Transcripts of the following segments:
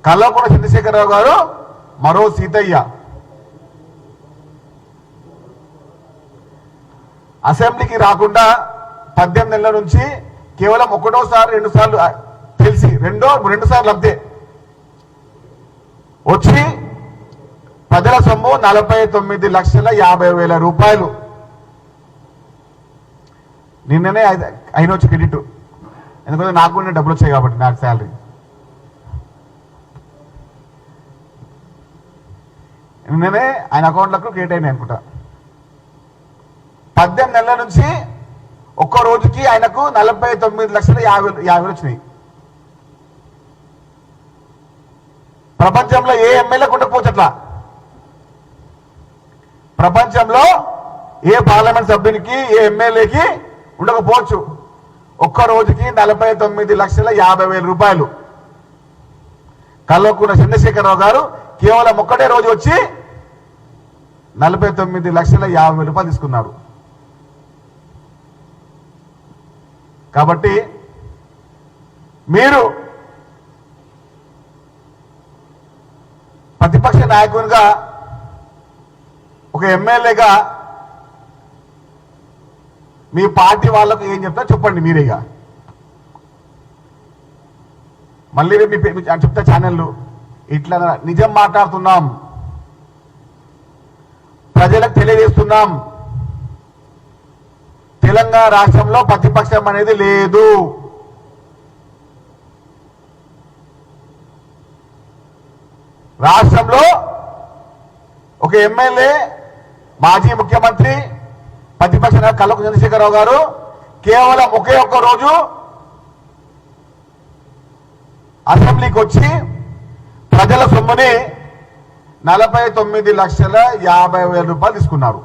కల్వకుంట్ల చంద్రశేఖరరావు గారు మరో సీతయ్య. అసెంబ్లీకి రాకుండా 18 నెలల నుంచి కేవలం ఒకటోసారి 2 సార్లు తెలిసి రెండు సార్లు అంతే వచ్చి ప్రజల సొమ్ము 49,50,000 రూపాయలు. నిన్ననే అయిన వచ్చి క్రెడిట్, ఎందుకంటే నాకు కూడా డబ్బులు వచ్చాయి కాబట్టి నాకు శాలరీ. నిన్ననే ఆయన అకౌంట్లకు క్రియేట్ అయినాయి అనుకుంటా. 18 నెలల నుంచి ఒక్క రోజుకి ఆయనకు 49,50,000 వచ్చినాయి. ప్రపంచంలో ఏ ఎమ్మెల్యేకు ఉండకపోవచ్చు అట్లా. ప్రపంచంలో ఏ పార్లమెంట్ సభ్యునికి ఏ ఎమ్మెల్యేకి ఉండకపోవచ్చు. ఒక్క రోజుకి 49,50,000 రూపాయలు. కల్వకుంట్ల చంద్రశేఖరరావు గారు కేవలం ఒక్కటే రోజు వచ్చి 49,50,000 రూపాయలు తీసుకున్నారు. కాబట్టి మీరు ప్రతిపక్ష నాయకునిగా ఒక ఎమ్మెల్యేగా మీ పార్టీ వాళ్ళకు ఏం చెప్తా చెప్పండి మీరేగా. మళ్ళీ చెప్తా ఛానళ్ళు ఇట్లా నిజం మాట్లాడుతున్నాం, ప్రజలకు తెలియజేస్తున్నాం, తెలంగాణ రాష్ట్రంలో ప్రతిపక్షం అనేది లేదు. రాష్ట్రంలో ఒక ఎమ్మెల్యే మాజీ ముఖ్యమంత్రి ప్రతిపక్ష నాయకుడు కల్వకుంట్ల చంద్రశేఖరరావు గారు కేవలం ఒకే ఒక్క రోజు అసెంబ్లీకి వచ్చి ప్రజల సొమ్ముని 49,50,000 రూపాయలు తీసుకున్నారు.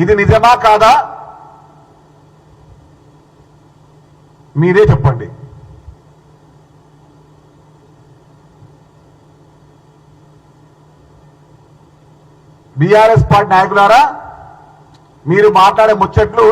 ఇది నిజమా కాదా మీరే చెప్పండి. బీఆర్ఎస్ పార్టీ నాయకులారా, మీరు మాట్లాడే ముచ్చట్లు